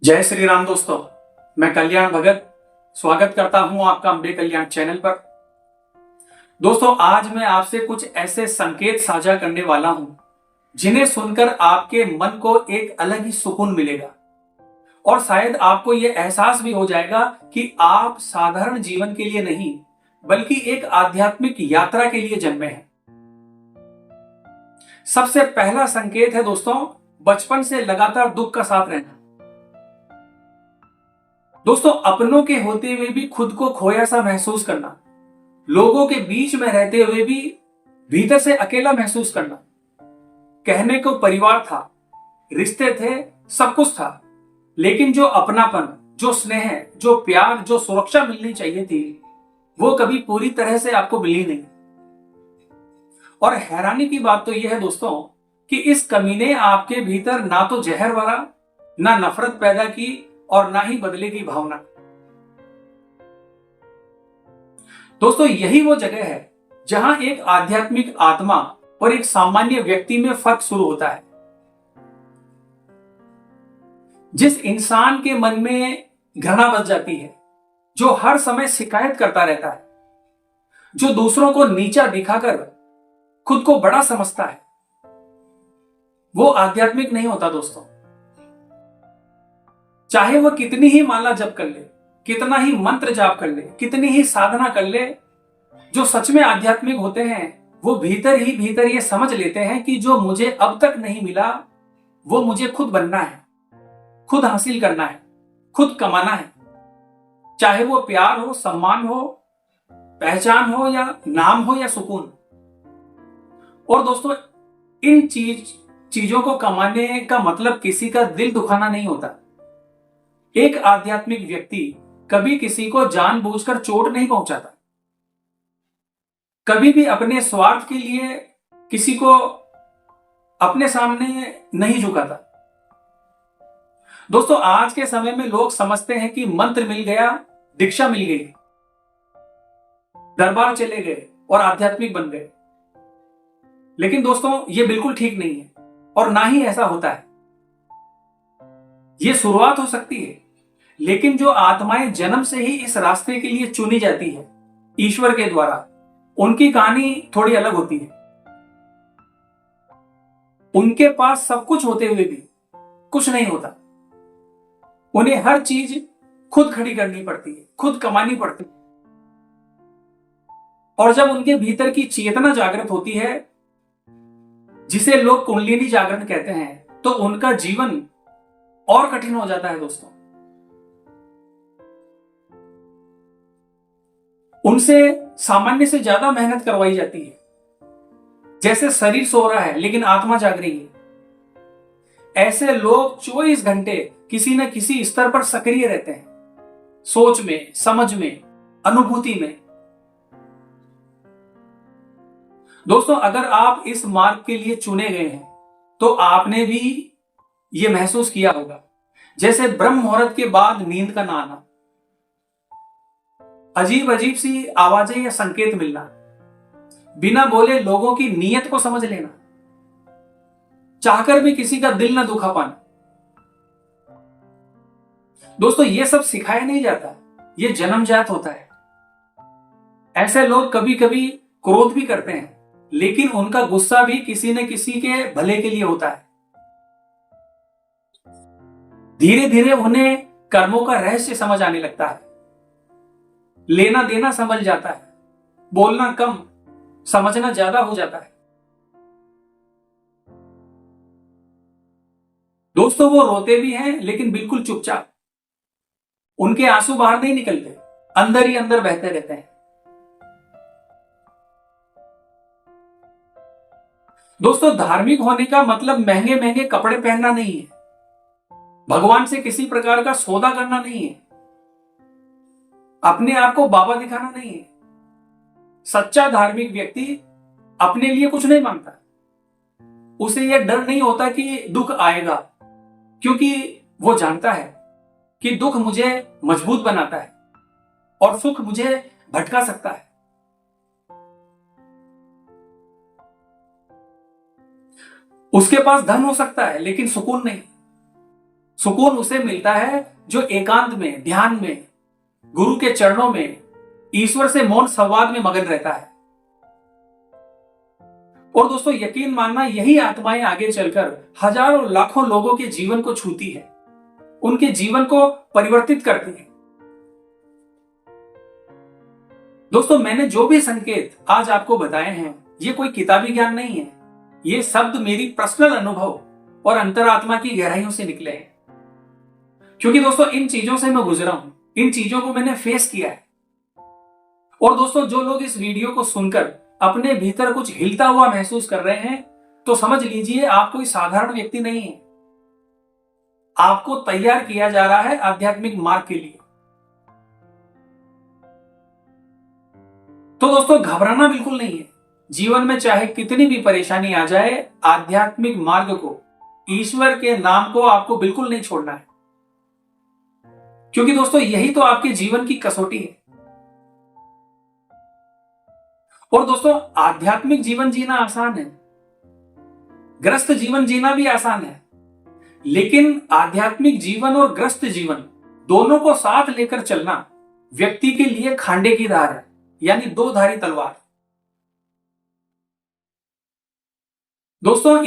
जय श्री राम दोस्तों, मैं कल्याण भगत स्वागत करता हूं आपका अम्बे कल्याण चैनल पर। दोस्तों, आज मैं आपसे कुछ ऐसे संकेत साझा करने वाला हूं जिन्हें सुनकर आपके मन को एक अलग ही सुकून मिलेगा और शायद आपको यह एहसास भी हो जाएगा कि आप साधारण जीवन के लिए नहीं बल्कि एक आध्यात्मिक यात्रा के लिए जन्मे हैं। सबसे पहला संकेत है दोस्तों, बचपन से लगातार दुख का साथ रहना। दोस्तों, अपनों के होते हुए भी खुद को खोया सा महसूस करना, लोगों के बीच में रहते हुए भी भीतर से अकेला महसूस करना। कहने को परिवार था, रिश्ते थे, सब कुछ था, लेकिन जो अपनापन, जो स्नेह, जो प्यार, जो सुरक्षा मिलनी चाहिए थी, वो कभी पूरी तरह से आपको मिली नहीं। और हैरानी की बात तो यह है दोस्तों कि इस कमी ने आपके भीतर ना तो जहर भरा, ना नफरत पैदा की और ना ही बदले की भावना। दोस्तों, यही वो जगह है जहां एक आध्यात्मिक आत्मा और एक सामान्य व्यक्ति में फर्क शुरू होता है। जिस इंसान के मन में घृणा बस जाती है, जो हर समय शिकायत करता रहता है, जो दूसरों को नीचा दिखाकर खुद को बड़ा समझता है, वो आध्यात्मिक नहीं होता दोस्तों। चाहे वह कितनी ही माला जप कर ले, कितना ही मंत्र जाप कर ले, कितनी ही साधना कर ले, जो सच में आध्यात्मिक होते हैं वो भीतर ही भीतर ये समझ लेते हैं कि जो मुझे अब तक नहीं मिला वो मुझे खुद बनना है, खुद हासिल करना है, खुद कमाना है। चाहे वो प्यार हो, सम्मान हो, पहचान हो, या नाम हो, या सुकून। और दोस्तों, इन चीजों को कमाने का मतलब किसी का दिल दुखाना नहीं होता। एक आध्यात्मिक व्यक्ति कभी किसी को जानबूझकर चोट नहीं पहुंचाता, कभी भी अपने स्वार्थ के लिए किसी को अपने सामने नहीं झुकाता। दोस्तों, आज के समय में लोग समझते हैं कि मंत्र मिल गया, दीक्षा मिल गई, दरबार चले गए और आध्यात्मिक बन गए। लेकिन दोस्तों, यह बिल्कुल ठीक नहीं है और ना ही ऐसा होता है। यह शुरुआत हो सकती है, लेकिन जो आत्माएं जन्म से ही इस रास्ते के लिए चुनी जाती है ईश्वर के द्वारा, उनकी कहानी थोड़ी अलग होती है। उनके पास सब कुछ होते हुए भी कुछ नहीं होता। उन्हें हर चीज खुद खड़ी करनी पड़ती है, खुद कमानी पड़ती है। और जब उनके भीतर की चेतना जागृत होती है, जिसे लोग कुंडलिनी जागरण कहते हैं, तो उनका जीवन और कठिन हो जाता है दोस्तों। उनसे सामान्य से ज्यादा मेहनत करवाई जाती है। जैसे शरीर सो रहा है लेकिन आत्मा जाग रही है। ऐसे लोग 24 घंटे किसी न किसी स्तर पर सक्रिय रहते हैं, सोच में, समझ में, अनुभूति में। दोस्तों, अगर आप इस मार्ग के लिए चुने गए हैं तो आपने भी यह महसूस किया होगा, जैसे ब्रह्म मुहूर्त के बाद नींद का ना आना, अजीब अजीब सी आवाजें या संकेत मिलना, बिना बोले लोगों की नीयत को समझ लेना, चाहकर भी किसी का दिल न दुखा पाना। दोस्तों, यह सब सिखाया नहीं जाता, यह जन्मजात होता है। ऐसे लोग कभी कभी क्रोध भी करते हैं, लेकिन उनका गुस्सा भी किसी न किसी के भले के लिए होता है। धीरे धीरे उन्हें कर्मों का रहस्य समझ आने लगता है, लेना देना समझ जाता है, बोलना कम, समझना ज्यादा हो जाता है। दोस्तों, वो रोते भी हैं लेकिन बिल्कुल चुपचाप। उनके आंसू बाहर नहीं निकलते, अंदर ही अंदर बहते रहते हैं। दोस्तों, धार्मिक होने का मतलब महंगे महंगे कपड़े पहनना नहीं है, भगवान से किसी प्रकार का सौदा करना नहीं है, अपने आप को बाबा दिखाना नहीं है। सच्चा धार्मिक व्यक्ति अपने लिए कुछ नहीं मांगता। उसे यह डर नहीं होता कि दुख आएगा, क्योंकि वो जानता है कि दुख मुझे मजबूत बनाता है और सुख मुझे भटका सकता है। उसके पास धन हो सकता है लेकिन सुकून नहीं, सुकून उसे मिलता है जो एकांत में, ध्यान में, गुरु के चरणों में, ईश्वर से मौन संवाद में मगन रहता है। और दोस्तों यकीन मानना, यही आत्माएं आगे चलकर हजारों लाखों लोगों के जीवन को छूती है, उनके जीवन को परिवर्तित करती है। दोस्तों मैंने जो भी संकेत आज आपको बताए हैं, ये कोई किताबी ज्ञान नहीं है। ये शब्द मेरी पर्सनल अनुभव और अंतरात्मा की गहराइयों से निकले हैं। क्योंकि दोस्तों इन चीजों से मैं गुजरा हूं, इन चीजों को मैंने फेस किया है। और दोस्तों जो लोग इस वीडियो को सुनकर अपने भीतर कुछ हिलता हुआ महसूस कर रहे हैं, तो समझ लीजिए आप कोई साधारण व्यक्ति नहीं है। आपको तैयार किया जा रहा है आध्यात्मिक मार्ग के लिए। तो दोस्तों घबराना बिल्कुल नहीं है। जीवन में चाहे कितनी भी परेशानी आ जाए, आध्यात्मिक मार्ग को, ईश्वर के नाम को आपको बिल्कुल नहीं छोड़ना है। क्योंकि दोस्तों यही तो आपके जीवन की कसौटी है। और दोस्तों आध्यात्मिक जीवन जीना आसान है, ग्रस्त जीवन जीना भी आसान है, लेकिन आध्यात्मिक जीवन और ग्रस्त जीवन दोनों को साथ लेकर चलना व्यक्ति के लिए खांडे की धार है, यानी दो धारी तलवार। दोस्तों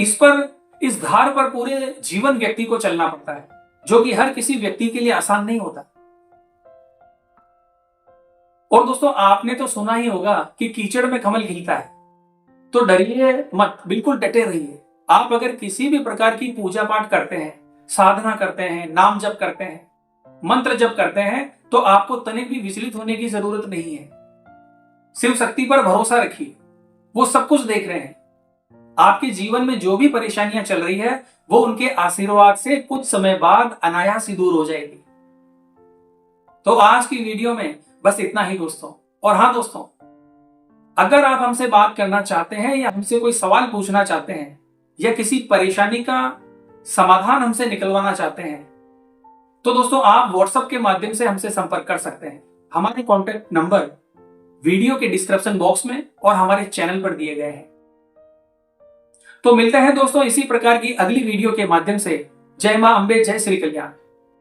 इस धार पर पूरे जीवन व्यक्ति को चलना पड़ता है, जो कि हर किसी व्यक्ति के लिए आसान नहीं होता। और दोस्तों आपने तो सुना ही होगा कि कीचड़ में कमल खिलता है। तो डरिए मत, बिल्कुल डटे रहिए। आप अगर किसी भी प्रकार की पूजा पाठ करते हैं, साधना करते हैं, नाम जप करते हैं, मंत्र जप करते हैं, तो आपको तनिक भी विचलित होने की जरूरत नहीं है। शिव शक्ति पर भरोसा रखिए, वो सब कुछ देख रहे हैं। आपके जीवन में जो भी परेशानियां चल रही है, वो उनके आशीर्वाद से कुछ समय बाद अनायास ही दूर हो जाएगी। तो आज की वीडियो में बस इतना ही दोस्तों। और हाँ दोस्तों, अगर आप हमसे बात करना चाहते हैं या हमसे कोई सवाल पूछना चाहते हैं या किसी परेशानी का समाधान हमसे निकलवाना चाहते हैं, तो दोस्तों आप व्हाट्सएप के माध्यम से हमसे संपर्क कर सकते हैं। हमारे कॉन्टेक्ट नंबर वीडियो के डिस्क्रिप्शन बॉक्स में और हमारे चैनल पर दिए गए हैं। तो मिलते हैं दोस्तों इसी प्रकार की अगली वीडियो के माध्यम से। जय मां अम्बे, जय श्री कल्याण।